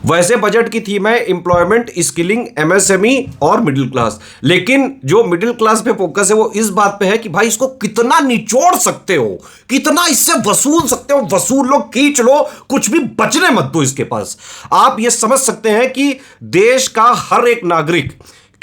वैसे बजट की थीम है एम्प्लॉयमेंट, स्किलिंग, एमएसएमई और मिडिल क्लास, लेकिन जो मिडिल क्लास पे फोकस है वो इस बात पे है कि भाई इसको कितना निचोड़ सकते हो, कितना इससे वसूल सकते हो, वसूल लो, खींच लो, कुछ भी बचने मत दो इसके पास। आप ये समझ सकते हैं कि देश का हर एक नागरिक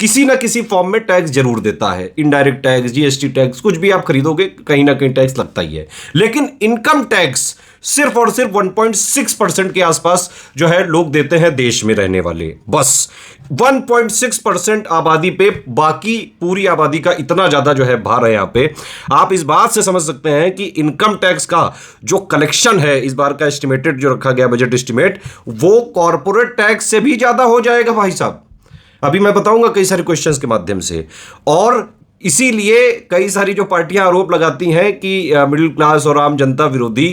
किसी ना किसी फॉर्म में टैक्स जरूर देता है, इनडायरेक्ट टैक्स, जीएसटी टैक्स, कुछ भी आप खरीदोगे कहीं ना कहीं टैक्स लगता ही है। लेकिन इनकम टैक्स सिर्फ और सिर्फ 1.6% के आसपास जो है लोग देते हैं देश में रहने वाले, बस 1.6% आबादी पे, बाकी पूरी आबादी का इतना ज्यादा जो है भार है यहां पे। आप इस बात से समझ सकते हैं कि इनकम टैक्स का जो कलेक्शन है इस बार का एस्टिमेटेड जो रखा गया बजट एस्टिमेट, वो कॉर्पोरेट टैक्स से भी ज्यादा हो जाएगा भाई साहब। अभी मैं बताऊंगा कई सारे क्वेश्चंस के माध्यम से। और इसीलिए कई सारी जो पार्टियां आरोप लगाती हैं कि मिडिल क्लास और आम जनता विरोधी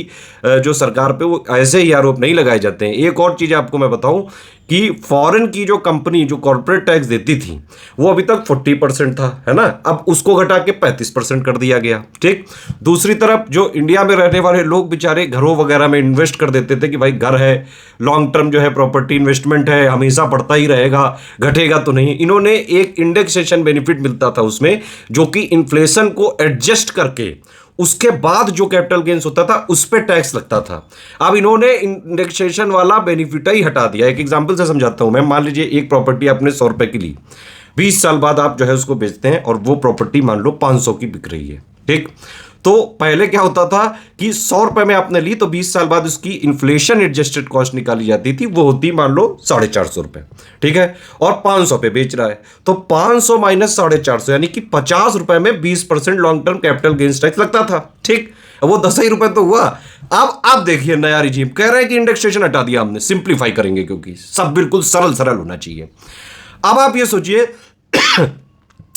जो सरकार पे, वो ऐसे ही आरोप नहीं लगाए जाते हैं। एक और चीज आपको मैं बताऊं कि फॉरेन की जो कंपनी जो कॉर्पोरेट टैक्स देती थी वो अभी तक 40% था, है ना, अब उसको घटा के 35% कर दिया गया। ठीक, दूसरी तरफ जो इंडिया में रहने वाले लोग बेचारे घरों वगैरह में इन्वेस्ट कर देते थे कि भाई घर है, लॉन्ग टर्म जो है प्रॉपर्टी इन्वेस्टमेंट है, हमेशा बढ़ता ही रहेगा, घटेगा तो नहीं। इन्होंने एक इंडेक्सेशन बेनिफिट मिलता था उसमें, जो कि इन्फ्लेशन को एडजस्ट करके उसके बाद जो कैपिटल गेन्स होता था उस पर टैक्स लगता था। अब इन्होंने इंडेक्सेशन वाला बेनिफिट ही हटा दिया। एक एग्जांपल से समझाता हूं मैं। मान लीजिए एक प्रॉपर्टी आपने 100 रुपए की ली, 20 साल बाद आप जो है उसको बेचते हैं और वो प्रॉपर्टी मान लो 500 की बिक रही है। ठीक, तो पहले क्या होता था कि 100 रुपए में आपने ली तो 20 साल बाद उसकी इन्फ्लेशन एडजस्टेड कॉस्ट निकाली जाती थी, वो होती मान लो 450 रुपए। ठीक है, और 500 पे बेच रहा है तो 500 माइनस 450 यानी कि 50 रुपए में 20% long term capital gains tax लगता था। ठीक, वो 10 ही रुपए तो हुआ। अब आप देखिए नया रिजीम कह रहे हैं कि इंडेक्सेशन हटा दिया हमने, सिंप्लीफाई करेंगे क्योंकि सब बिल्कुल सरल सरल होना चाहिए। अब आप ये सोचिए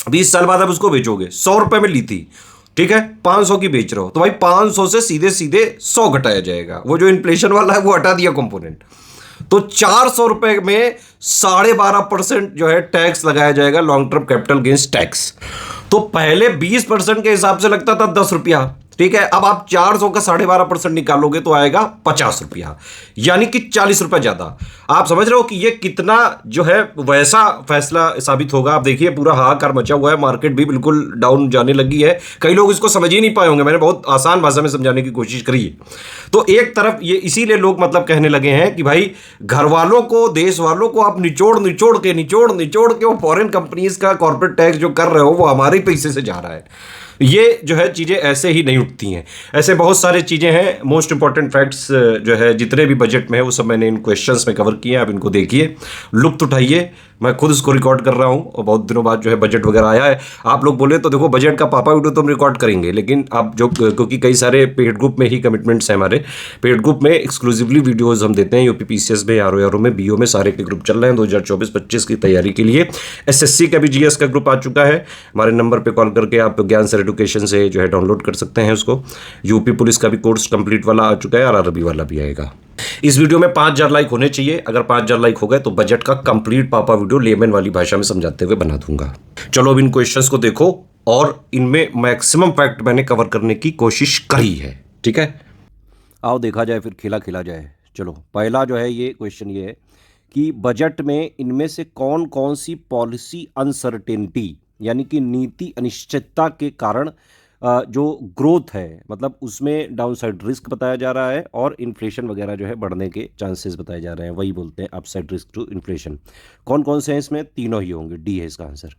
20 साल बाद आप उसको बेचोगे, 100 रुपए में ली थी, ठीक है, 500 की बेच रहे हो, तो भाई 500 से सीधे सीधे 100 घटाया जाएगा। वो जो इन्फ्लेशन वाला है वो हटा दिया कंपोनेंट, तो 400 रुपए में 12.5% जो है टैक्स लगाया जाएगा, long term capital gains tax. तो पहले 20% के हिसाब से लगता था 10 रुपया, ठीक है, अब आप 400 का 12.5% निकालोगे तो आएगा 50 रुपया, यानी कि 40 रुपया ज्यादा। आप समझ रहे हो कि ये कितना जो है वैसा फैसला साबित होगा। आप देखिए पूरा हाहाकार मचा हुआ है, मार्केट भी बिल्कुल डाउन जाने लगी है। कई लोग इसको समझ ही नहीं पाए होंगे, मैंने बहुत आसान भाषा में समझाने की कोशिश करी है। तो एक तरफ ये इसीलिए लोग मतलब कहने लगे हैं कि भाई घर वालों को, देश वालों को आप निचोड़ निचोड़ के वो फॉरेन कंपनीज का कॉर्पोरेट टैक्स जो कर रहे हो वो हमारे पैसे से जा रहा है। ये जो है चीज़ें ऐसे ही नहीं उठती हैं, ऐसे बहुत सारे चीज़ें हैं। मोस्ट इंपॉर्टेंट फैक्ट्स जो है जितने भी बजट में है वो सब मैंने इन क्वेश्चंस में कवर किए हैं। आप इनको देखिए, लुत्फ उठाइए। मैं खुद इसको रिकॉर्ड कर रहा हूँ और बहुत दिनों बाद जो है बजट वगैरह आया है। आप लोग बोले तो देखो बजट का पापा वीडियो तो हम रिकॉर्ड करेंगे, लेकिन आप जो, क्योंकि कई सारे पेड ग्रुप में ही कमिटमेंट्स हैं हमारे, पेड ग्रुप में एक्सक्लूसिवली वीडियोज़ हम देते हैं। यूपी पीसीएस में, आरओ में, बीओ में सारे के ग्रुप चल रहे हैं 2024-25 की तैयारी के लिए। एसएससी का भी जीएस का ग्रुप आ चुका है। हमारे नंबर पर कॉल करके आप ज्ञान सर एडुकेशन से जो है डाउनलोड कर सकते हैं उसको। यूपी पुलिस का भी कोर्स कंप्लीट वाला आ चुका है और आरआरबी वाला भी आएगा। इस वीडियो में 5000 लाइक होने चाहिए। अगर 5000 लाइक हो गए तो बजट का कंप्लीट पापा वीडियो लेमन वाली भाषा में समझाते हुए बना दूंगा। चलो अब इन क्वेश्चंस को देखो और इनमें मैक्सिमम फैक्ट मैंने कवर करने की कोशिश करी है। ठीक है, आओ देखा जाए फिर खेला खेला जाए। चलो पहला जो है ये क्वेश्चन ये है कि बजट में इनमें से कौन कौन सी पॉलिसी अनसर्टेनिटी यानी कि नीति अनिश्चितता के कारण जो ग्रोथ है मतलब उसमें डाउनसाइड रिस्क बताया जा रहा है और इन्फ्लेशन वगैरह जो है बढ़ने के चांसेस बताए जा रहे हैं, वही बोलते हैं अपसाइड रिस्क टू इन्फ्लेशन। कौन कौन से हैं इसमें? तीनों ही होंगे, डी है इसका आंसर।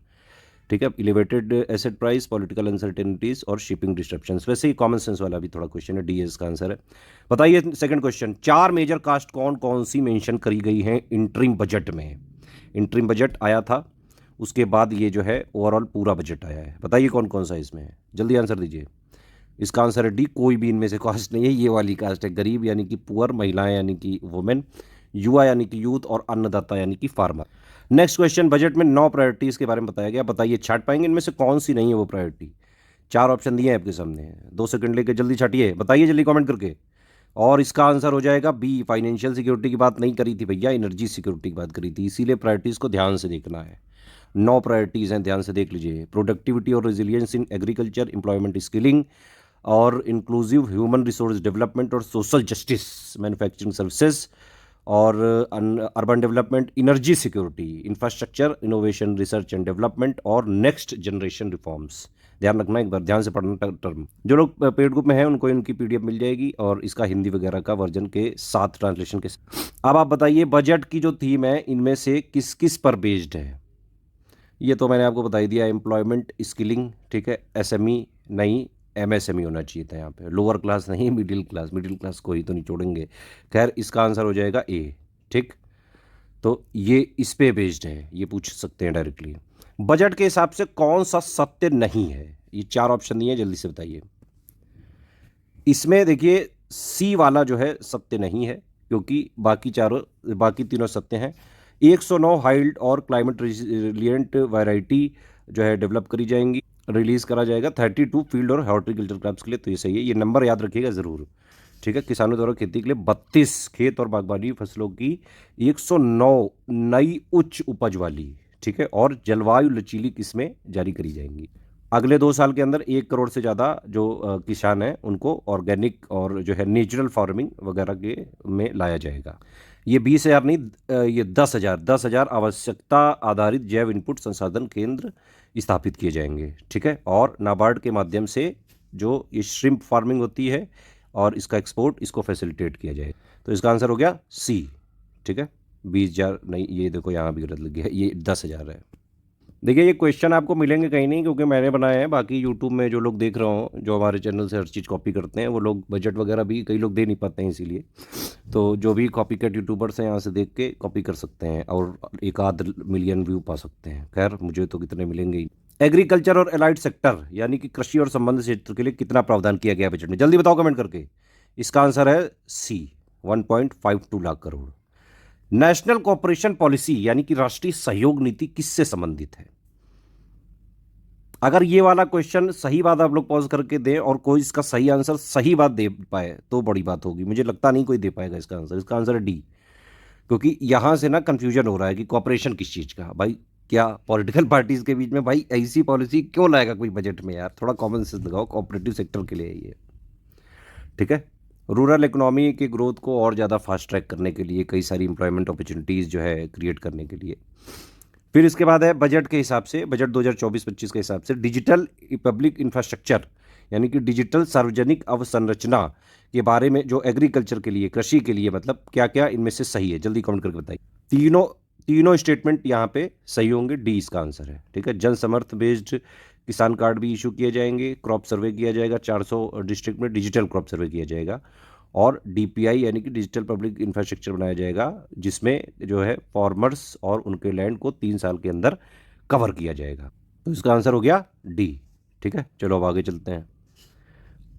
ठीक है, elevated asset price, political uncertainties और शिपिंग डिस्ट्रप्शंस। वैसे ही कॉमन सेंस वाला भी थोड़ा क्वेश्चन है, डी है इसका आंसर है। बताइए सेकंड क्वेश्चन, 4 मेजर कास्ट कौन कौन सी मेंशन करी गई हैं इंटरिम बजट में? इंटरिम बजट आया था, उसके बाद ये जो है ओवरऑल पूरा बजट आया है। बताइए कौन कौन सा इसमें है, जल्दी आंसर दीजिए। इसका आंसर है डी, कोई भी इनमें से कास्ट नहीं है, ये वाली कास्ट है। गरीब यानी कि पुअर, महिलाएं यानी कि वुमेन, युवा यानी कि यूथ और अन्नदाता यानी कि फार्मर। नेक्स्ट क्वेश्चन, बजट में 9 प्रायोरिटीज़ के बारे में बताया गया। बताइए छाट पाएंगे इनमें से कौन सी नहीं है वो प्रायोरिटी? 4 ऑप्शन दिए हैं आपके सामने, 2 सेकंड लेके जल्दी छाटिए, बताइए जल्दी कमेंट करके। और इसका आंसर हो जाएगा बी, फाइनेंशियल सिक्योरिटी की बात नहीं करी थी भैया, एनर्जी सिक्योरिटी की बात करी थी, इसीलिए प्रायोरिटीज़ को ध्यान से देखना है। 9 प्रायोरिटीज़ हैं, ध्यान से देख लीजिए। प्रोडक्टिविटी और resilience in agriculture, employment skilling और इंक्लूसिव ह्यूमन रिसोर्स डेवलपमेंट और सोशल जस्टिस, मैन्युफैक्चरिंग सर्विसेज और urban development, energy security, infrastructure, innovation, research and development और नेक्स्ट जनरेशन रिफॉर्म्स। ध्यान रखना, एक बार ध्यान से पढ़ना टर्म। जो लोग पेड ग्रुप में हैं उनको इनकी पीडीएफ मिल जाएगी और इसका हिंदी वगैरह का वर्जन के साथ, ट्रांसलेशन के साथ। अब आप बताइए, बजट की जो थीम है इनमें से किस किस पर बेस्ड है? ये तो मैंने आपको बता ही दिया, एम्प्लॉयमेंट, स्किलिंग, ठीक है, एसएमई नहीं, एमएसएमई होना चाहिए था यहाँ पे, लोअर क्लास नहीं, मिडिल क्लास को ही तो नहीं छोड़ेंगे। खैर, इसका आंसर हो जाएगा ए। ठीक, तो ये इस पे बेस्ड है, ये पूछ सकते हैं डायरेक्टली। बजट के हिसाब से कौन सा सत्य नहीं है? ये 4 ऑप्शन दिए हैं, जल्दी से बताइए। इसमें देखिए, सी वाला जो है सत्य नहीं है, क्योंकि बाकी तीनों सत्य हैं। 109 हाइल्ड और क्लाइमेट रिलिएंट वैरायटी जो है डेवलप करी जाएंगी, रिलीज करा जाएगा 32 फील्ड और हॉर्टिकल्चर क्रॉप्स के लिए, तो ये सही है। ये नंबर याद रखिएगा ज़रूर, ठीक है। किसानों द्वारा खेती के लिए 32 खेत और बागवानी फसलों की 109 नई उच्च उपज वाली, ठीक है, और जलवायु लचीली किस्में जारी करी जाएंगी। अगले 2 साल के अंदर 1 करोड़ से ज़्यादा जो किसान हैं उनको ऑर्गेनिक और जो है नेचुरल फार्मिंग वगैरह के में लाया जाएगा। ये 20,000 नहीं, ये 10,000 आवश्यकता आधारित जैव इनपुट संसाधन केंद्र स्थापित किए जाएंगे, ठीक है। और नाबार्ड के माध्यम से जो ये श्रिम्प फार्मिंग होती है और इसका एक्सपोर्ट, इसको फैसिलिटेट किया जाए। तो इसका आंसर हो गया सी, ठीक है। 20,000 नहीं, ये देखो यहाँ भी गलत लग गया, ये 10,000 है। देखिए, ये क्वेश्चन आपको मिलेंगे कहीं नहीं, क्योंकि मैंने बनाए हैं। बाकी यूट्यूब में जो लोग देख रहे हो, जो हमारे चैनल से हर चीज़ कॉपी करते हैं, वो लोग बजट वगैरह भी कई लोग दे नहीं पाते हैं, इसीलिए तो जो भी कॉपी कट यूट्यूबर्स हैं यहाँ से देख के कॉपी कर सकते हैं और 1 मिलियन व्यू पा सकते हैं। खैर, मुझे तो कितने मिलेंगे ही। एग्रीकल्चर और एलाइड सेक्टर यानी कि कृषि और संबंध क्षेत्र के लिए कितना प्रावधान किया गया बजट में? जल्दी बताओ कमेंट करके। इसका आंसर है सी, 1.52 lakh crore. National cooperation policy यानी कि राष्ट्रीय सहयोग नीति किससे संबंधित है? अगर ये वाला क्वेश्चन सही बात आप लोग पॉज करके दें और कोई इसका सही आंसर सही बात दे पाए तो बड़ी बात होगी। मुझे लगता नहीं कोई दे पाएगा इसका आंसर। इसका आंसर है डी, क्योंकि यहां से ना कंफ्यूजन हो रहा है कि कॉपरेशन किस चीज़ का। भाई, क्या पॉलिटिकल पार्टीज के बीच में भाई ऐसी पॉलिसी क्यों लाएगा कोई बजट में? यार, थोड़ा कॉमन सेंस लगाओ, कोऑपरेटिव सेक्टर के लिए ये, ठीक है। रूरल इकोनॉमी के ग्रोथ को और ज़्यादा फास्ट ट्रैक करने के लिए, कई सारी इंप्लॉयमेंट अपॉर्चुनिटीज़ जो है क्रिएट करने के लिए। फिर इसके बाद है बजट के हिसाब से, बजट 2024-25 के हिसाब से डिजिटल पब्लिक इंफ्रास्ट्रक्चर यानी कि डिजिटल सार्वजनिक अवसंरचना के बारे में, जो एग्रीकल्चर के लिए, कृषि के लिए, मतलब क्या क्या इनमें से सही है? जल्दी कमेंट करके बताइए। तीनों स्टेटमेंट यहाँ पे सही होंगे, डी इसका आंसर है, ठीक है। जन समर्थ बेस्ड किसान कार्ड भी इशू किए जाएंगे, क्रॉप सर्वे किया जाएगा, 400 डिस्ट्रिक्ट में डिजिटल क्रॉप सर्वे किया जाएगा, और डीपीआई यानी कि डिजिटल पब्लिक इंफ्रास्ट्रक्चर बनाया जाएगा, जिसमें जो है फार्मर्स और उनके लैंड को 3 साल के अंदर कवर किया जाएगा। तो इसका आंसर हो गया डी, ठीक है। चलो अब आगे चलते हैं।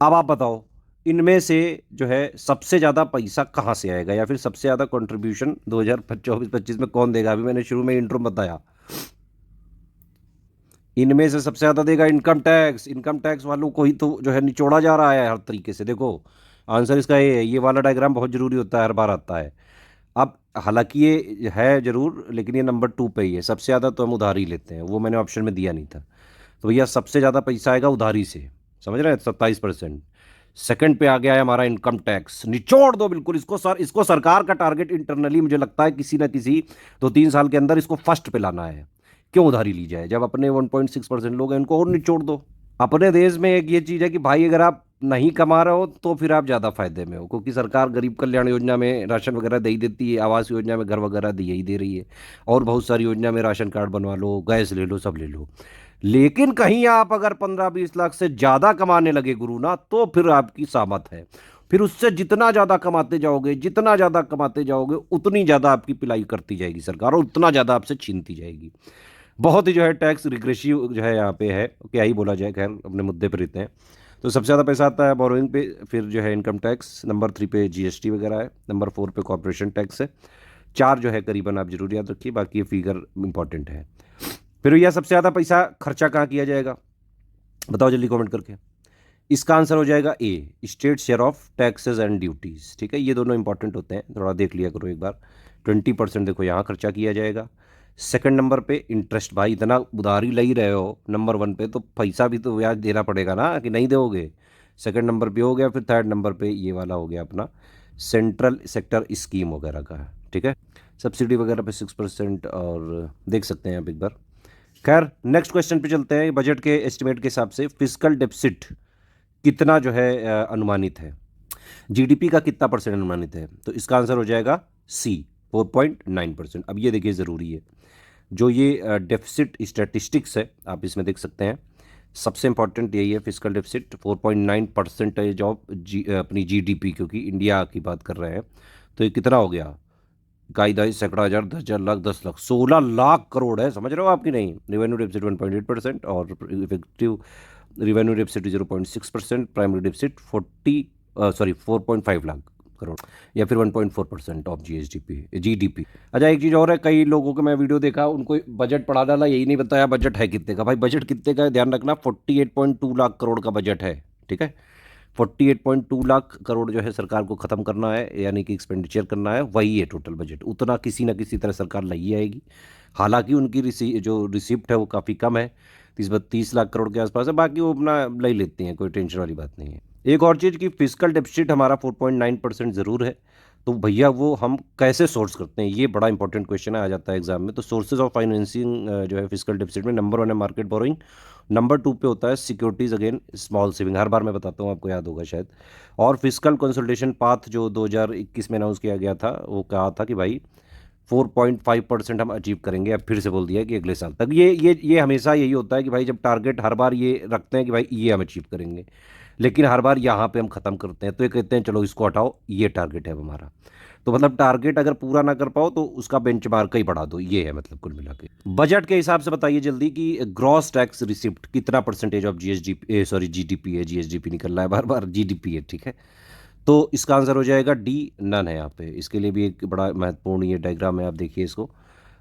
अब आप बताओ, इनमें से जो है सबसे ज़्यादा पैसा कहाँ से आएगा, या फिर सबसे ज़्यादा कंट्रीब्यूशन 2024-25 में कौन देगा? अभी मैंने शुरू में इंट्रो में बताया, इनमें से सबसे ज़्यादा देगा इनकम टैक्स। इनकम टैक्स वालों को ही तो जो है निचोड़ा जा रहा है हर तरीके से। देखो, आंसर इसका ये है। ये वाला डायग्राम बहुत ज़रूरी होता है, हर बार आता है। अब हालांकि ये है ज़रूर, लेकिन ये नंबर 2 पे ही है। सबसे ज़्यादा तो हम उधारी लेते हैं, वो मैंने ऑप्शन में दिया नहीं था। तो भैया, सबसे ज़्यादा पैसा आएगा उधारी से, समझ रहे हैं, 27%। सेकंड पे आ गया है हमारा इनकम टैक्स। निचोड़ दो बिल्कुल इसको सर। इसको सरकार का टारगेट इंटरनली, मुझे लगता है किसी ना किसी 2-3 साल के अंदर इसको फर्स्ट पे लाना है। क्यों उधारी ली जाए जब अपने 1.6% लोग हैं, इनको और निचोड़ दो। अपने देश में एक ये चीज़ है कि भाई, अगर आप नहीं कमा रहे हो तो फिर आप ज़्यादा फायदे में हो, क्योंकि सरकार गरीब कल्याण योजना में राशन वगैरह दे ही देती है, आवास योजना में घर वगैरह दे ही दे रही है, और बहुत सारी योजना में राशन कार्ड बनवा लो, गैस ले लो, सब ले लो। लेकिन कहीं आप अगर 15-20 लाख से ज़्यादा कमाने लगे गुरु ना, तो फिर आपकी सामत है। फिर उससे जितना ज़्यादा कमाते जाओगे, जितना ज़्यादा कमाते जाओगे, उतनी ज़्यादा आपकी पिलाई करती जाएगी सरकार, और उतना ज़्यादा आपसे छीनती जाएगी। बहुत ही जो है टैक्स रिग्रेसिव जो है यहाँ पे है, क्या ही बोला जाए। खैर, अपने मुद्दे पर रहते हैं। तो सबसे ज़्यादा पैसा आता है बोरोइंग पे, फिर जो है इनकम टैक्स, नंबर 3 पे जीएसटी वगैरह है, नंबर 4 पे कॉर्पोरेशन टैक्स है, 4 जो है करीबन आप जरूर याद रखिए, बाकी ये फिगर इंपॉर्टेंट है। फिर यह सबसे ज़्यादा पैसा खर्चा कहाँ किया जाएगा? बताओ जल्दी कमेंट करके। इसका आंसर हो जाएगा A, state share of taxes and duties, ठीक है। ये दोनों इंपॉर्टेंट होते हैं, थोड़ा देख लिया करो एक बार। 20% देखो यहाँ खर्चा किया जाएगा। सेकंड नंबर पे इंटरेस्ट, भाई इतना उधारी ले ही रहे हो नंबर 1 पे, तो पैसा भी तो ब्याज देना पड़ेगा ना, कि नहीं दोगे? सेकंड नंबर पे हो गया। फिर थर्ड नंबर पे ये वाला हो गया अपना सेंट्रल सेक्टर स्कीम वगैरह का है, ठीक है। सब्सिडी वगैरह पे 6% और देख सकते हैं आप एक बार। खैर नेक्स्ट क्वेश्चन पे चलते हैं। बजट के एस्टिमेट के हिसाब से फिस्कल डेफिसिट कितना जो है अनुमानित है, जीडीपी का कितना परसेंट अनुमानित है? तो इसका आंसर हो जाएगा सी, 4.9%। अब ये देखिए ज़रूरी है, जो ये डेफिसिट स्टैटिस्टिक्स है आप इसमें देख सकते हैं, सबसे इंपॉर्टेंट यही है फिस्कल डेफिसिट 4.9% ऑफ अपनी जीडीपी, क्योंकि इंडिया की बात कर रहे हैं। तो ये कितना हो गया? इकाई दहाई सैकड़ा हज़ार 10,000 लाख 10 लाख 16 लाख करोड़ है, समझ रहे हो आपकी नहीं? रेवेन्यू डेफिसिट 1.8% और effective revenue deficit 0.6%, primary deficit 4.5 lakh crore या फिर 1.4% ऑफ जीडीपी। अच्छा एक चीज़ और है, कई लोगों को मैं वीडियो देखा, उनको बजट पढ़ा डाला, यही नहीं बताया बजट है कितने का। भाई बजट कितने का है ध्यान रखना, 48.2 लाख करोड़ का बजट है, ठीक है। 48.2 लाख करोड़ जो है सरकार को ख़त्म करना है, यानी कि एक्सपेंडिचर करना है, वही है टोटल बजट। उतना किसी ना किसी तरह सरकार लाई आएगी। हालांकि उनकी जो रिसिप्ट है वो काफ़ी कम है, 30-32 लाख करोड़ के आसपास है, बाकी वो अपना ले लेती हैं, कोई टेंशन वाली बात नहीं है। एक और चीज़ कि फिस्कल डेफिसिट हमारा 4.9% ज़रूर है, तो भैया वो हम कैसे सोर्स करते हैं, ये बड़ा इंपॉर्टेंट क्वेश्चन आ जाता है एग्जाम में। तो सोर्सेज ऑफ फाइनेंसिंग जो है फिस्कल डेफिसिट में, नंबर 1 है मार्केट बोरोइंग, नंबर 2 पे होता है सिक्योरिटीज़ अगेन स्मॉल सेविंग, हर बार मैं बताता हूँ, आपको याद होगा शायद। और फिस्कल कंसोलिडेशन पाथ जो 2021 में अनाउंस किया गया था, वो कहा था कि भाई 4.5% हम अचीव करेंगे। अब फिर से बोल दिया कि अगले साल तक। ये हमेशा यही होता है कि भाई जब टारगेट हर बार ये रखते हैं कि भाई ये हम अचीव करेंगे, लेकिन हर बार यहाँ पे हम ख़त्म करते हैं, तो ये कहते हैं चलो इसको हटाओ, ये टारगेट है अब हमारा। तो मतलब टारगेट अगर पूरा ना कर पाओ तो उसका बेंचमार्क ही बढ़ा दो, ये है मतलब कुल मिला के। बजट के हिसाब से बताइए जल्दी कि ग्रॉस टैक्स रिसिप्ट कितना परसेंटेज ऑफ जीडीपी है, जीएसडीपी निकल रहा है बार बार, जीडीपी है, ठीक है। तो इसका आंसर हो जाएगा डी, नन है यहाँ पे। इसके लिए भी एक बड़ा महत्वपूर्ण ये डायग्राम है, आप देखिए इसको।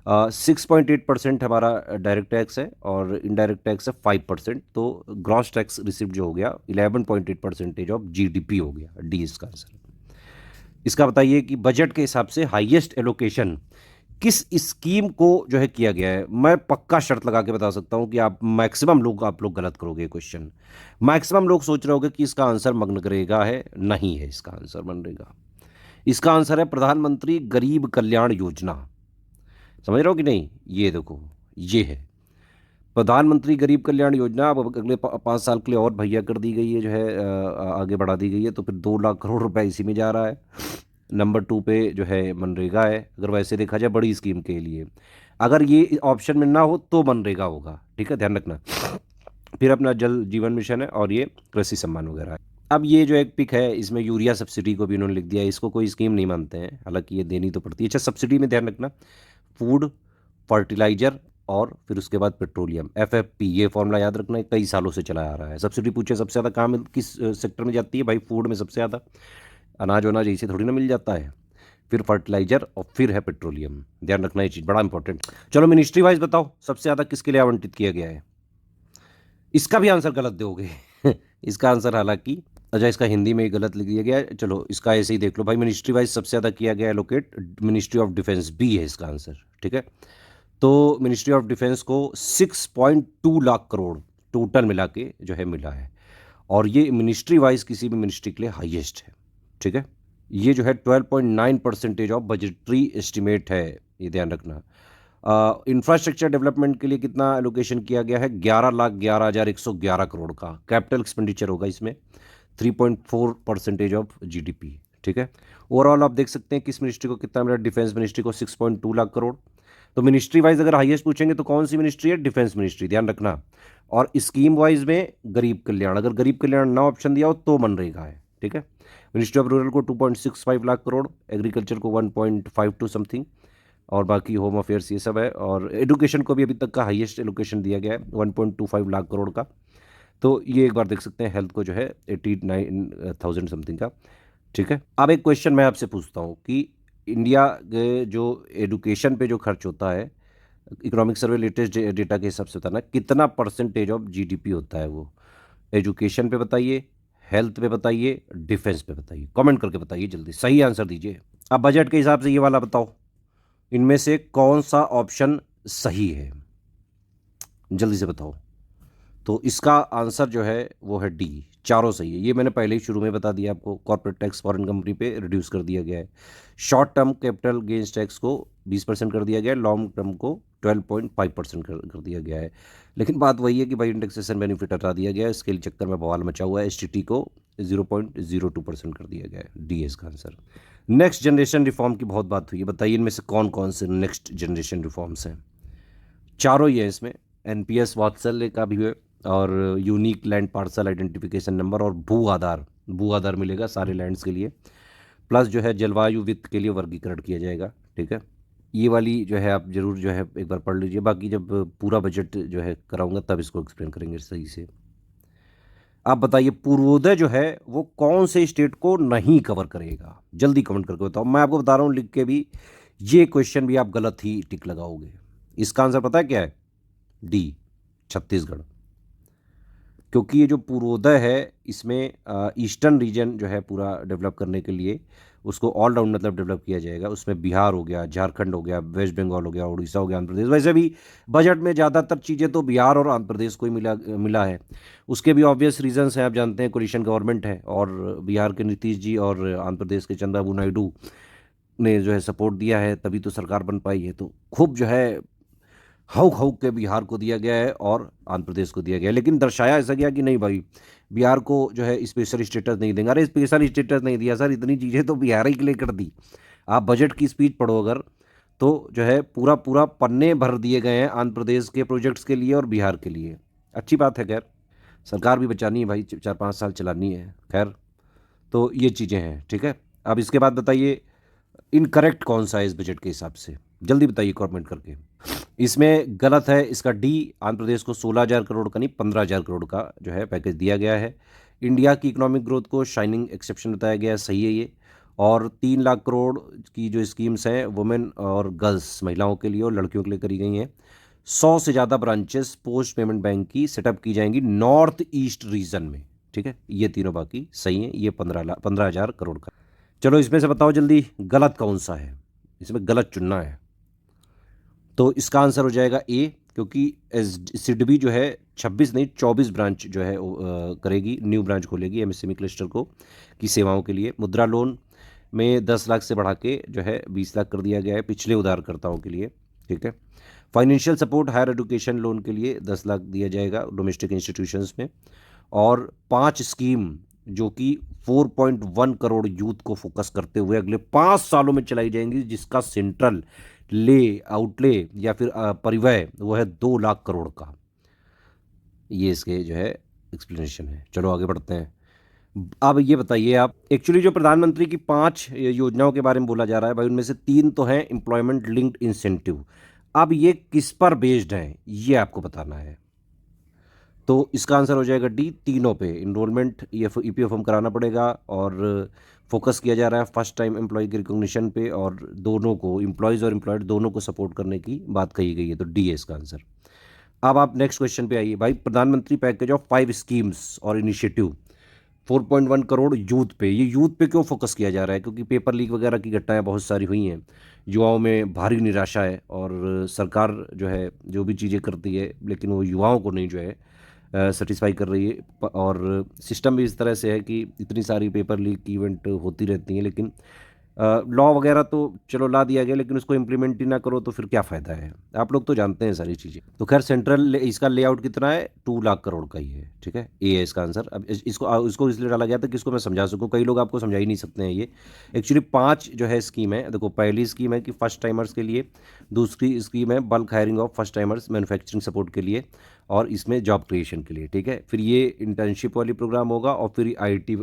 6.8% हमारा डायरेक्ट टैक्स है और इनडायरेक्ट टैक्स है 5%। तो ग्रॉस टैक्स रिसिप्ट जो हो गया 11.8% ऑफ जीडीपी हो गया, डी इसका आंसर। इसका बताइए कि बजट के हिसाब से हाईएस्ट एलोकेशन किस स्कीम को जो है किया गया है। मैं पक्का शर्त लगा के बता सकता हूं कि आप लोग गलत करोगे क्वेश्चन। मैक्सिमम लोग सोच रहे होंगे कि इसका आंसर मनरेगा है, नहीं है इसका आंसर मनरेगा। इसका आंसर है प्रधानमंत्री गरीब कल्याण योजना। समझ रहे हो कि नहीं? ये देखो, ये है प्रधानमंत्री गरीब कल्याण योजना। अब अगले 5 साल के लिए और भैया कर दी गई है, जो है आगे बढ़ा दी गई है, तो फिर 2 लाख करोड़ रुपए इसी में जा रहा है। नंबर 2 पे जो है मनरेगा है, अगर वैसे देखा जाए बड़ी स्कीम के लिए। अगर ये ऑप्शन में ना हो तो मनरेगा होगा, ठीक है, ध्यान रखना। फिर अपना जल जीवन मिशन है और ये कृषि सम्मान वगैरह है। अब ये जो एक पिक है, इसमें यूरिया सब्सिडी को भी इन्होंने लिख दिया है। इसको कोई स्कीम नहीं मानते हैं, हालांकि ये देनी तो पड़ती है। अच्छा सब्सिडी में ध्यान रखना, फूड, फर्टिलाइजर और फिर उसके बाद पेट्रोलियम, एफएफपी, ये फॉर्मूला याद रखना है, कई सालों से चला आ रहा है। सब्सिडी पूछे सबसे ज़्यादा कहाँ में, किस सेक्टर में जाती है? भाई फूड में सबसे ज़्यादा। अनाज वनाज ऐसे थोड़ी ना मिल जाता है। फिर फर्टिलाइजर और फिर है पेट्रोलियम, ध्यान रखना ये चीज़ बड़ा इंपॉर्टेंट। चलो मिनिस्ट्री वाइज बताओ सबसे ज़्यादा किसके लिए आवंटित किया गया है? इसका भी आंसर गलत दोगे इसका आंसर हालांकि, अच्छा इसका हिंदी में ही गलत लिख दिया गया है, चलो इसका ऐसे ही देख लो भाई। मिनिस्ट्री वाइज सबसे ज़्यादा किया गया allocate ministry of defence, B है इसका आंसर, ठीक है। तो मिनिस्ट्री ऑफ डिफेंस को 6.2 लाख करोड़ टोटल मिला के जो है मिला है, और ये मिनिस्ट्री वाइज किसी भी मिनिस्ट्री के लिए हाईएस्ट है, ठीक है। ये जो है 12.9% ऑफ बजटरी एस्टिमेट है, ये ध्यान रखना। इंफ्रास्ट्रक्चर डेवलपमेंट के लिए कितना एलोकेशन किया गया है? 11,11,111 करोड़ का कैपिटल एक्सपेंडिचर होगा इसमें, 3.4% ऑफ जीडीपी, ठीक है। ओवरऑल आप देख सकते हैं किस मिनिस्ट्री को कितना मिला, डिफेंस मिनिस्ट्री को 6.2 लाख करोड़। तो मिनिस्ट्री वाइज अगर हाईएस्ट पूछेंगे तो कौन सी मिनिस्ट्री है? डिफेंस मिनिस्ट्री, ध्यान रखना। और स्कीम वाइज में गरीब कल्याण, अगर गरीब कल्याण ना ऑप्शन दिया हो तो मनरेगा है, ठीक है। मिनिस्ट्री ऑफ रूरल को 2.65 लाख करोड़, एग्रीकल्चर को 1.52 समथिंग, और बाकी होम अफेयर्स ये सब है। और एजुकेशन को भी अभी तक का हाईएस्ट एलोकेशन दिया गया है 1.25 लाख करोड़ का। तो ये एक बार देख सकते हैं, हेल्थ को जो है 89,000 समथिंग का, ठीक है। अब एक क्वेश्चन मैं आपसे पूछता हूँ कि इंडिया के जो एजुकेशन पे जो खर्च होता है, इकोनॉमिक सर्वे लेटेस्ट डेटा के हिसाब से बताना कितना परसेंटेज ऑफ जीडीपी होता है वो। एजुकेशन पे बताइए, हेल्थ पे बताइए, डिफेंस पे बताइए, कमेंट करके बताइए जल्दी, सही आंसर दीजिए। अब बजट के हिसाब से ये वाला बताओ, इनमें से कौन सा ऑप्शन सही है? जल्दी से बताओ। तो इसका आंसर जो है वो है डी, चारों सही है। ये मैंने पहले ही शुरू में बता दिया आपको, कॉर्पोरेट टैक्स फॉरेन कंपनी पे रिड्यूस कर दिया गया है। Short term capital gains tax को 20% कर दिया गया है, लॉन्ग टर्म को 12.5% कर दिया गया है। लेकिन बात वही है कि भाई इंडेक्सेशन बेनिफिट हटा दिया गया है, इसके चक्कर में बवाल मचा हुआ है। एसटीटी को 0.02% कर दिया गया है। डी है इसका आंसर। नेक्स्ट जनरेशन रिफॉर्म की बहुत बात हुई है, बताइए इनमें से कौन कौन से नेक्स्ट जनरेशन रिफॉर्म्स हैं। चारों ही है इसमें, एनपीएस वात्सल्य का भी है, और unique land parcel identification number, और भू आधार मिलेगा सारे लैंड्स के लिए, प्लस जो है जलवायु वित्त के लिए वर्गीकरण किया जाएगा। ठीक है, ये वाली जो है आप जरूर जो है एक बार पढ़ लीजिए, बाकी जब पूरा बजट जो है कराऊंगा तब इसको एक्सप्लेन करेंगे सही से। आप बताइए पूर्वोदय जो है वो कौन से स्टेट को नहीं कवर करेगा, जल्दी कमेंट करके बताओ। मैं आपको बता रहा हूँ लिख के भी, ये क्वेश्चन भी आप गलत ही टिक लगाओगे। इसका आंसर पता है क्या है? डी, छत्तीसगढ़। क्योंकि ये जो पूर्वोदय है इसमें ईस्टर्न रीजन जो है पूरा डेवलप करने के लिए उसको ऑल राउंड मतलब डेवलप किया जाएगा। उसमें बिहार हो गया, झारखंड हो गया, वेस्ट बंगाल हो गया, उड़ीसा हो गया, आंध्र प्रदेश। वैसे भी बजट में ज़्यादातर चीज़ें तो बिहार और आंध्र प्रदेश को ही मिला है। उसके भी ऑब्वियस रीजंस हैं, आप जानते हैं कोलिशन गवर्नमेंट है, और बिहार के नीतीश जी और आंध्र प्रदेश के चंद्रबाबू नायडू ने जो है सपोर्ट दिया है, तभी तो सरकार बन पाई है। तो खूब जो है हौक हौक के बिहार को दिया गया है और आंध्र प्रदेश को दिया गया है। लेकिन दर्शाया ऐसा गया कि नहीं भाई बिहार को जो है स्पेशल स्टेटस नहीं देंगे। अरे स्पेशल स्टेटस नहीं दिया सर, इतनी चीज़ें तो बिहार ही के लिए कर दी। आप बजट की स्पीच पढ़ो अगर, तो जो है पूरा पूरा पन्ने भर दिए गए हैं आंध्र प्रदेश के प्रोजेक्ट्स के लिए और बिहार के लिए। अच्छी बात है, खैर सरकार भी बचानी है भाई, 4-5 साल चलानी है। खैर तो ये चीज़ें हैं, ठीक है। अब इसके बाद बताइए इनकरेक्ट कौन सा है इस बजट के हिसाब से, जल्दी बताइए कमेंट करके। इसमें गलत है इसका डी, आंध्र प्रदेश को 16,000 करोड़ का नहीं 15,000 करोड़ का जो है पैकेज दिया गया है। इंडिया की इकोनॉमिक ग्रोथ को शाइनिंग एक्सेप्शन बताया गया है, सही है ये। और 3 लाख करोड़ की जो स्कीम्स हैं वुमेन और गर्ल्स महिलाओं के लिए और लड़कियों के लिए करी गई हैं। 100 से ज़्यादा ब्रांचेस पोस्ट पेमेंट बैंक की सेटअप की जाएंगी नॉर्थ ईस्ट रीजन में। ठीक है, ये तीनों बाकी सही हैं। ये 15,000 करोड़ का। चलो इसमें से बताओ जल्दी गलत कौन सा है, इसमें गलत चुनना है। तो इसका आंसर हो जाएगा ए, क्योंकि सिडबी जो है 26 नहीं 24 ब्रांच जो है करेगी, न्यू ब्रांच खोलेगी एमएसएमई क्लस्टर को की सेवाओं के लिए। मुद्रा लोन में 10 लाख से बढ़ा के जो है 20 लाख कर दिया गया है पिछले उधारकर्ताओं के लिए। ठीक है, financial support higher education loan के लिए 10 लाख दिया जाएगा डोमेस्टिक इंस्टीट्यूशंस में। और 5 स्कीम जो कि 4.1 करोड़ यूथ को फोकस करते हुए अगले 5 सालों में चलाई जाएंगी, जिसका सेंट्रल आउटले या फिर परिव्यय वो है 2 लाख करोड़ का। ये इसके जो है एक्सप्लेनेशन है। चलो आगे बढ़ते हैं। अब ये बताइए आप, एक्चुअली जो प्रधानमंत्री की 5 योजनाओं के बारे में बोला जा रहा है भाई, उनमें से 3 तो हैं एम्प्लॉयमेंट लिंक्ड इंसेंटिव। अब ये किस पर बेस्ड है ये आपको बताना है। तो इसका आंसर हो जाएगा डी, तीनों पे इनरोलमेंट ईपीएफ फॉर्म कराना पड़ेगा, और फोकस किया जा रहा है फर्स्ट टाइम एम्प्लॉय की रिकॉग्निशन पे, और दोनों को एम्प्लॉयज़ और एम्प्लॉयड दोनों को सपोर्ट करने की बात कही गई है। तो डी है इसका आंसर। अब आप नेक्स्ट क्वेश्चन पे आइए भाई, प्रधानमंत्री पैकेज ऑफ 5 स्कीम्स और इनिशिएटिव 4.1 करोड़ यूथ पे। ये यूथ पे क्यों फोकस किया जा रहा है? क्योंकि पेपर लीक वगैरह की घटनाएं बहुत सारी हुई हैं, युवाओं में भारी निराशा है, और सरकार जो है जो भी चीज़ें करती है लेकिन वो युवाओं को नहीं जो है सेटिस्फाई कर रही है। और सिस्टम भी इस तरह से है कि इतनी सारी पेपर लीक की इवेंट होती रहती हैं, लेकिन लॉ वगैरह तो चलो ला दिया गया, लेकिन उसको इम्प्लीमेंट ही ना करो तो फिर क्या फ़ायदा है। आप लोग तो जानते हैं सारी चीज़ें। तो खैर सेंट्रल इसका लेआउट कितना है? 2 लाख करोड़ का ही है। ठीक है, ए है इसका आंसर। अब इसको इसलिए डाला गया था कि इसको मैं समझा सकूं, कई लोग आपको समझा ही नहीं सकते हैं ये। एक्चुअली 5 जो है स्कीम है, देखो पहली स्कीम है कि फर्स्ट टाइमर्स के लिए, दूसरी स्कीम है bulk hiring of first timers manufacturing support के लिए, और इसमें जॉब क्रिएशन के लिए। ठीक है, फिर ये इंटर्नशिप वाली प्रोग्राम होगा, और फिर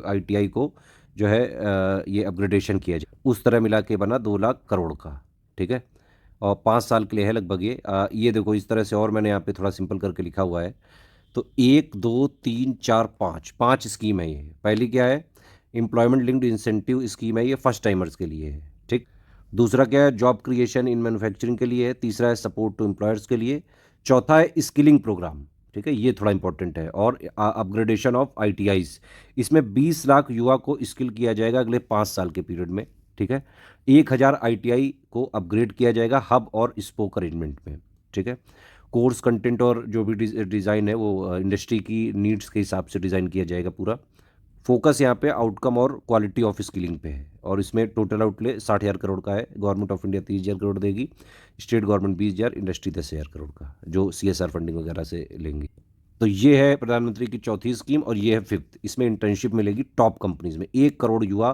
ITI को जो है ये अपग्रेडेशन किया जाए। उस तरह मिला के बना 2 लाख करोड़ का। ठीक है, और 5 साल के लिए है लगभग ये देखो इस तरह से, और मैंने यहाँ पे थोड़ा सिंपल करके लिखा हुआ है। तो 1 2 3 4 5 स्कीम है ये। पहली क्या है? एम्प्लॉयमेंट लिंक्ड इंसेंटिव स्कीम है, ये फर्स्ट टाइमर्स के लिए है। ठीक, दूसरा क्या है? जॉब क्रिएशन इन मैन्युफैक्चरिंग के लिए है। तीसरा है सपोर्ट टू एम्प्लॉयर्स के लिए। चौथा है स्किलिंग प्रोग्राम। ठीक है, ये थोड़ा इंपॉर्टेंट है। और अपग्रेडेशन ऑफ ITIs, इसमें 20 लाख युवा को स्किल किया जाएगा अगले 5 साल के पीरियड में। ठीक है, 1000 ITI को अपग्रेड किया जाएगा हब और स्पोक अरेंजमेंट में। ठीक है, कोर्स कंटेंट और जो भी डिज़ाइन है वो इंडस्ट्री की नीड्स के हिसाब से डिज़ाइन किया जाएगा पूरा। फोकस यहाँ पे आउटकम और क्वालिटी ऑफ स्किलिंग पे है, और इसमें टोटल आउटले 60,000 करोड़ का है। गवर्नमेंट ऑफ इंडिया 30,000 करोड़ देगी, स्टेट गवर्नमेंट 20,000, इंडस्ट्री 10,000 करोड़ का, जो CSR फंडिंग वगैरह से लेंगे। तो ये है प्रधानमंत्री की चौथी स्कीम, और ये है फिफ्थ। इसमें इंटर्नशिप मिलेगी टॉप कंपनीज में। 1 करोड़ युवा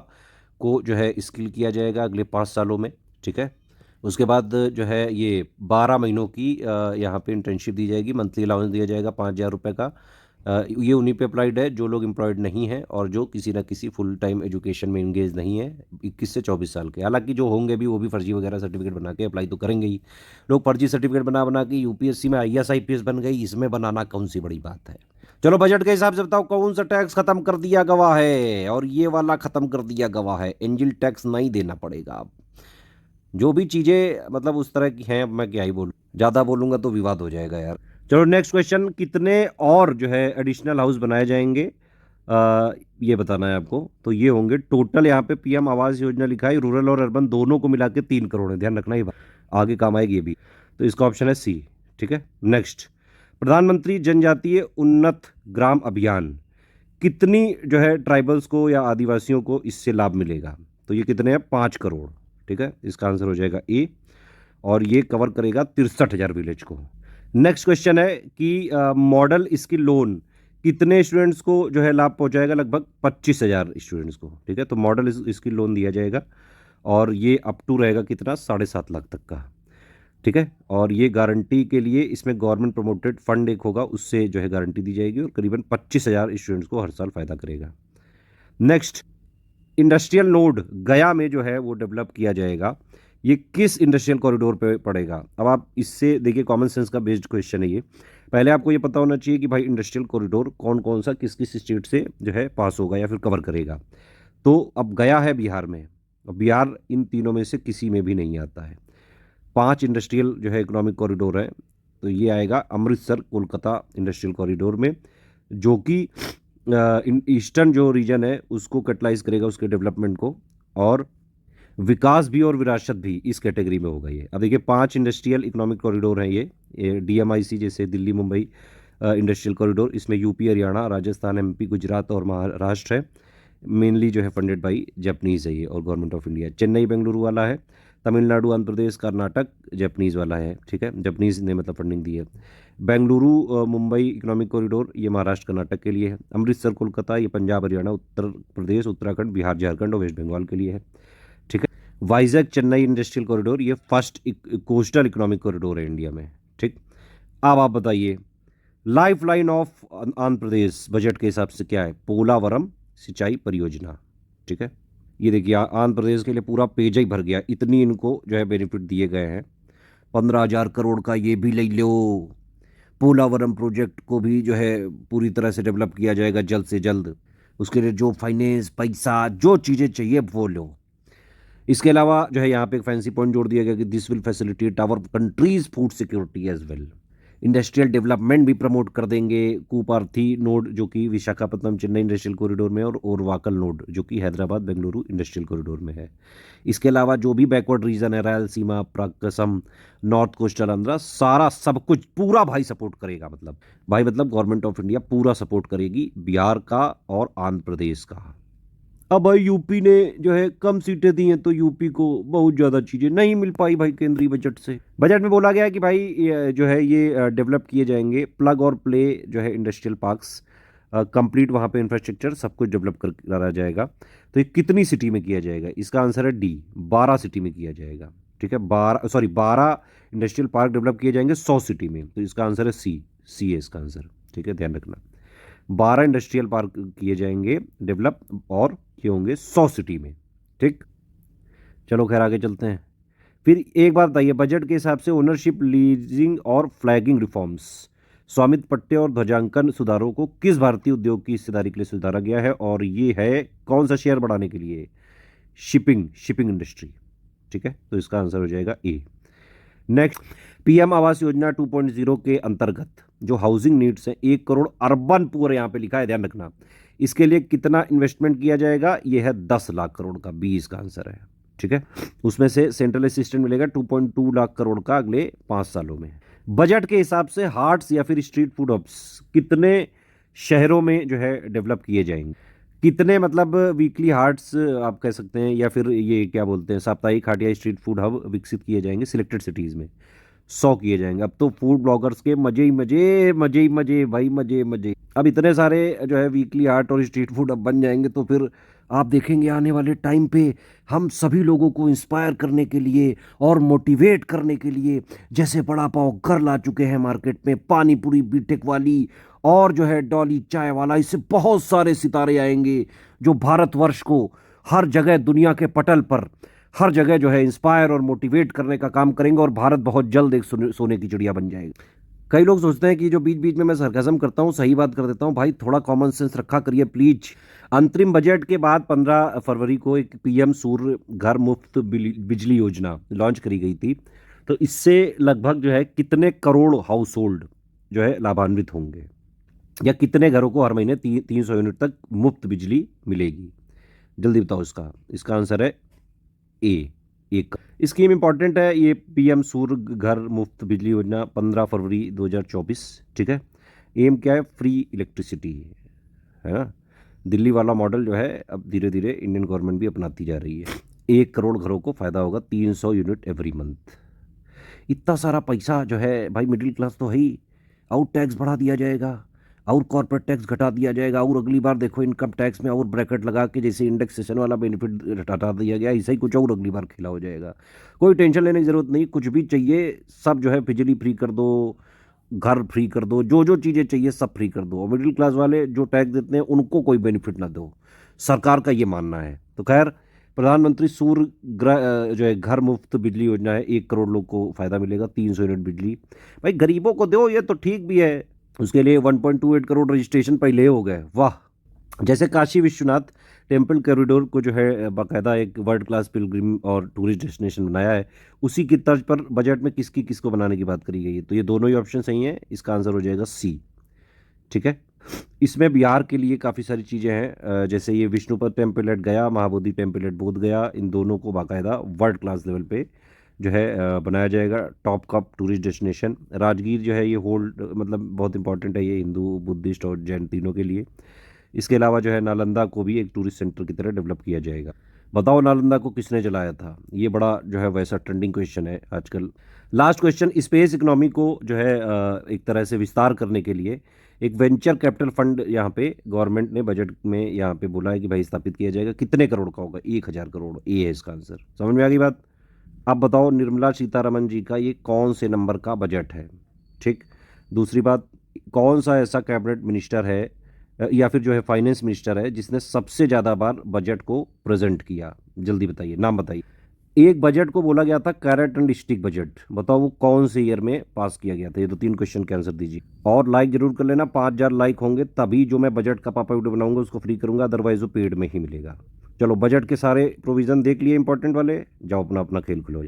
को जो है स्किल किया जाएगा अगले 5 सालों में, ठीक है। उसके बाद जो है ये 12 महीनों की यहाँ पे इंटर्नशिप दी जाएगी, मंथली अलाउंस दिया जाएगा 5,000 रुपये का। ये उन्हीं पे अप्लाइड है जो लोग एम्प्लॉयड नहीं हैं और जो किसी ना किसी फुल टाइम एजुकेशन में इंगेज नहीं है, 21 से 24 साल के। हालांकि जो होंगे भी वो भी फर्जी वगैरह सर्टिफिकेट बना के अप्लाई तो करेंगे ही। लोग फर्जी सर्टिफिकेट बना बना के UPSC में IAS IPS बन गई, इसमें बनाना कौन सी बड़ी बात है। चलो बजट के हिसाब से बताओ कौन सा टैक्स खत्म कर दिया गवा है, और ये वाला खत्म कर दिया गवा है। एंजल टैक्स नहीं देना पड़ेगा अब। जो भी चीज़ें मतलब उस तरह की हैं, अब मैं क्या ही बोलूँ, ज़्यादा बोलूँगा तो विवाद हो जाएगा यार। चलो नेक्स्ट क्वेश्चन, कितने और जो है एडिशनल हाउस बनाए जाएंगे, ये बताना है आपको। तो ये होंगे टोटल, यहाँ पे PM आवास योजना लिखा है, रूरल और अर्बन दोनों को मिला के 3 करोड़ है, ध्यान रखना ही बात, आगे काम आएगी ये भी। तो इसका ऑप्शन है C, ठीक है। नेक्स्ट, प्रधानमंत्री जनजातीय उन्नत ग्राम अभियान, कितनी जो है ट्राइबल्स को या आदिवासियों को इससे लाभ मिलेगा। तो ये कितने हैं, 5 करोड़, ठीक है। इसका आंसर हो जाएगा A, और ये कवर करेगा 63,000 विलेज को। नेक्स्ट क्वेश्चन है कि मॉडल स्किल लोन कितने स्टूडेंट्स को जो है लाभ पहुंचाएगा, लगभग 25,000 स्टूडेंट्स को, ठीक है। तो मॉडल स्किल लोन दिया जाएगा, और ये अप टू रहेगा कितना, 7.5 लाख तक का, ठीक है। और ये गारंटी के लिए इसमें गवर्नमेंट प्रोमोटेड फंड एक होगा, उससे जो है गारंटी दी जाएगी, और करीबन 25,000 स्टूडेंट्स को हर साल फायदा करेगा। नेक्स्ट, इंडस्ट्रियल नोड गया में जो है वो डेवलप किया जाएगा, ये किस इंडस्ट्रियल कॉरिडोर पे पड़ेगा। अब आप इससे देखिए, कॉमन सेंस का बेस्ड क्वेश्चन है ये। पहले आपको ये पता होना चाहिए कि भाई इंडस्ट्रियल कॉरिडोर कौन कौन सा किस किस स्टेट से जो है पास होगा या फिर कवर करेगा। तो अब गया है बिहार में, अब बिहार इन तीनों में से किसी में भी नहीं आता है। 5 इंडस्ट्रियल जो है इकोनॉमिक कॉरिडोर है, तो ये आएगा अमृतसर कोलकाता इंडस्ट्रियल कॉरिडोर में, जो कि ईस्टर्न जो रीजन है उसको कैटलाइज करेगा, उसके डेवलपमेंट को, और विकास भी और विरासत भी इस कैटेगरी में होगा ये। अब देखिए 5 इंडस्ट्रियल इकोनॉमिक कॉरिडोर हैं ये DMIC, जैसे दिल्ली मुंबई इंडस्ट्रियल कॉरिडोर, इसमें UP हरियाणा राजस्थान MP गुजरात और महाराष्ट्र है। मेनली जो है फंडेड बाई जापानीज़ है ये, और government of India. Chennai Bengaluru वाला है, तमिलनाडु आंध्र प्रदेश कर्नाटक जापानीज़ वाला है, ठीक है। जापानीज़ ने मतलब फंडिंग दी है। बेंगलुरु मुंबई इकोनॉमिक कॉरिडोर ये महाराष्ट्र कर्नाटक के लिए है। अमृतसर कोलकाता ये पंजाब हरियाणा उत्तर प्रदेश उत्तराखंड बिहार झारखंड और वेस्ट बंगाल के लिए है, ठीक है। वाइजैक चेन्नई इंडस्ट्रियल कॉरिडोर ये फर्स्ट कोस्टल इकोनॉमिक कॉरिडोर है इंडिया में, ठीक। अब आप बताइए, life line of Andhra Pradesh budget के हिसाब से क्या है, पोलावरम सिंचाई परियोजना, ठीक है। ये देखिए आंध्र प्रदेश के लिए पूरा पेज ही भर गया, इतनी इनको जो है बेनिफिट दिए गए हैं। 15,000 करोड़ का ये भी ले लो, पोलावरम प्रोजेक्ट को भी जो है पूरी तरह से डेवलप किया जाएगा जल्द से जल्द। उसके लिए जो फाइनेंस पैसा जो चीज़ें चाहिए वो लो। इसके अलावा जो है यहाँ पे एक फैंसी पॉइंट जोड़ दिया गया कि this will facilitate our countries food security as well. Industrial development भी प्रमोट कर देंगे। कूपार्थी नोड जो कि विशाखापट्टनम चेन्नई इंडस्ट्रियल कॉरिडोर में, और ओरवाकल नोड जो कि हैदराबाद बेंगलुरु इंडस्ट्रियल कॉरिडोर में है। इसके अलावा जो भी बैकवर्ड रीजन है, रायलसीमा, प्राकसम, नॉर्थ कोस्टल आंध्रा, सारा सब कुछ पूरा भाई सपोर्ट करेगा। मतलब भाई मतलब गवर्नमेंट ऑफ इंडिया पूरा सपोर्ट करेगी बिहार का और आंध्र प्रदेश का। अब भाई यूपी ने जो है कम सीटें दी हैं, तो यूपी को बहुत ज़्यादा चीज़ें नहीं मिल पाई भाई केंद्रीय बजट से। बजट में बोला गया है कि भाई जो है ये डेवलप किए जाएंगे प्लग और प्ले जो है इंडस्ट्रियल पार्क्स, कंप्लीट वहाँ पे इंफ्रास्ट्रक्चर सब कुछ डेवलप करा जाएगा। तो ये कितनी सिटी में किया जाएगा, इसका आंसर है D, 12 सिटी में किया जाएगा, ठीक है। 12 इंडस्ट्रियल पार्क डेवलप किए जाएंगे 100 सिटी में, तो इसका आंसर है C है इसका आंसर, ठीक है, ध्यान रखना। 12 इंडस्ट्रियल पार्क किए जाएंगे डेवलप, और ये होंगे 100 सिटी में, ठीक। चलो खैर आगे चलते हैं। फिर एक बात बताइए, बजट के हिसाब से ओनरशिप लीजिंग और फ्लैगिंग रिफॉर्म्स, स्वामित्व पट्टे और ध्वजांकन सुधारों को किस भारतीय उद्योग की हिस्सेदारी के लिए सुधारा गया है, और ये है कौन सा शेयर बढ़ाने के लिए, शिपिंग इंडस्ट्री, ठीक है। तो इसका आंसर हो जाएगा A। Next, PM Awas Yojana 2.0 के अंतर्गत जो हाउसिंग नीड्स हैं, 1 करोड़ अर्बन पुअर यहाँ पे लिखा है, ध्यान रखना। इसके लिए कितना इन्वेस्टमेंट किया जाएगा, ये है 10 लाख करोड़ का, B इसका आंसर है, ठीक है। उसमें से सेंट्रल असिस्टेंट मिलेगा 2.2 लाख करोड़ का अगले 5 सालों में। बजट के हिसाब से हार्ट्स या फिर स्ट्रीट फूड हब्स कितने शहरों में जो है डेवलप किए जाएंगे, कितने मतलब वीकली हार्ट्स आप कह सकते हैं या फिर ये क्या बोलते हैं साप्ताहिक हाट या स्ट्रीट फूड हब विकसित किए जाएंगे सिलेक्टेड सिटीज़ में। 100 किए जाएंगे। अब तो फूड ब्लॉगर्स के मजे ही मजे, मजे ही मजे भाई, मजे मजे। अब इतने सारे जो है वीकली आर्ट और स्ट्रीट फूड अब बन जाएंगे तो फिर आप देखेंगे आने वाले टाइम पे हम सभी लोगों को इंस्पायर करने के लिए और मोटिवेट करने के लिए, जैसे बड़ा पाव घर ला चुके हैं मार्केट में, पानी पूरी बीटेक वाली और जो है डॉली चाय वाला, इससे बहुत सारे सितारे आएंगे जो भारतवर्ष को हर जगह दुनिया के पटल पर हर जगह जो है इंस्पायर और मोटिवेट करने का काम करेंगे और भारत बहुत जल्द एक सोने की चिड़िया बन जाएगी। कई लोग सोचते हैं कि जो बीच बीच में मैं सरकाज़म करता हूँ सही बात कर देता हूँ, भाई थोड़ा कॉमन सेंस रखा करिए प्लीज। अंतरिम बजट के बाद 15 फरवरी को एक पीएम सूर्य घर मुफ्त बिजली योजना लॉन्च करी गई थी। तो इससे लगभग जो है कितने करोड़ हाउस होल्ड जो है लाभान्वित होंगे, या कितने घरों को हर महीने 300 यूनिट तक मुफ्त बिजली मिलेगी? जल्दी बताओ इसका। इसका आंसर है ए। एक स्कीम इंपॉर्टेंट है ये, पीएम सूर्य घर मुफ्त बिजली योजना 15 फरवरी 2024। ठीक है। एम क्या है? फ्री इलेक्ट्रिसिटी है ना। दिल्ली वाला मॉडल जो है अब धीरे धीरे इंडियन गवर्नमेंट भी अपनाती जा रही है। 1 करोड़ घरों को फ़ायदा होगा, 300 यूनिट एवरी मंथ। इतना सारा पैसा जो है भाई मिडिल क्लास तो है ही, और टैक्स बढ़ा दिया जाएगा और कॉर्पोरेट टैक्स घटा दिया जाएगा और अगली बार देखो इनकम टैक्स में और ब्रैकेट लगा के जैसे इंडेक्सेशन वाला बेनिफिट हटा दिया गया, ऐसा ही कुछ और अगली बार खेला हो जाएगा। कोई टेंशन लेने की ज़रूरत नहीं, कुछ भी चाहिए सब जो है बिजली फ्री कर दो, घर फ्री कर दो, जो जो चीज़ें चाहिए सब फ्री कर दो, और मिडिल क्लास वाले जो टैक्स देते हैं उनको कोई बेनिफिट ना दो, सरकार का ये मानना है। तो खैर प्रधानमंत्री सूर्य जो है घर मुफ्त बिजली योजना है, 1 करोड़ लोग को फ़ायदा मिलेगा, 300 यूनिट बिजली। भाई गरीबों को दो, ये तो ठीक भी है। उसके लिए 1.28 करोड़ रजिस्ट्रेशन पहले हो गए, वाह। जैसे काशी विश्वनाथ टेम्पल कॉरिडोर को जो है बाकायदा एक वर्ल्ड क्लास पिलग्रिम और टूरिस्ट डेस्टिनेशन बनाया है, उसी की तर्ज पर बजट में किसको बनाने की बात करी गई है। तो ये दोनों ही ऑप्शन सही हैं, इसका आंसर हो जाएगा सी। ठीक है। इसमें बिहार के लिए काफ़ी सारी चीज़ें हैं, जैसे ये विष्णुपद टेम्पल एट गया, महाबोधि टेम्पल एट बोध गया, इन दोनों को बाकायदा वर्ल्ड क्लास लेवल पे जो है बनाया जाएगा top cup tourist destination. Rajgir जो है ये होल्ड मतलब बहुत इंपॉर्टेंट है, ये हिंदू बुद्धिस्ट और जैन तीनों के लिए। इसके अलावा जो है नालंदा को भी एक टूरिस्ट सेंटर की तरह डेवलप किया जाएगा। बताओ नालंदा को किसने चलाया था? ये बड़ा जो है वैसा ट्रेंडिंग क्वेश्चन है आजकल। लास्ट क्वेश्चन, स्पेस इकोनॉमी को जो है एक तरह से विस्तार करने के लिए एक वेंचर कैपिटल फंड यहाँ पे गवर्नमेंट ने बजट में यहाँ पे बोला है कि भाई स्थापित किया जाएगा। कितने करोड़ का होगा? 1000 करोड़। ए है इसका आंसर। समझ में आ गई बात? अब बताओ निर्मला सीतारमन जी का ये कौन से नंबर का बजट है? ठीक। दूसरी बात, कौन सा ऐसा कैबिनेट मिनिस्टर है या फिर जो है फाइनेंस मिनिस्टर है जिसने सबसे ज़्यादा बार बजट को प्रेजेंट किया? जल्दी बताइए, नाम बताइए। एक बजट को बोला गया था कैरेट एंड स्टिक बजट, बताओ वो कौन से ईयर में पास किया गया था? ये तो 3 क्वेश्चन के आंसर दीजिए और लाइक जरूर कर लेना। 5000 लाइक होंगे तभी जो मैं बजट का पापा वीडियो बनाऊंगा उसको फ्री करूंगा, अदरवाइज वो पेड में ही मिलेगा। चलो बजट के सारे प्रोविजन देख लिए इंपॉर्टेंट वाले, जाओ अपना अपना खेल खिलो।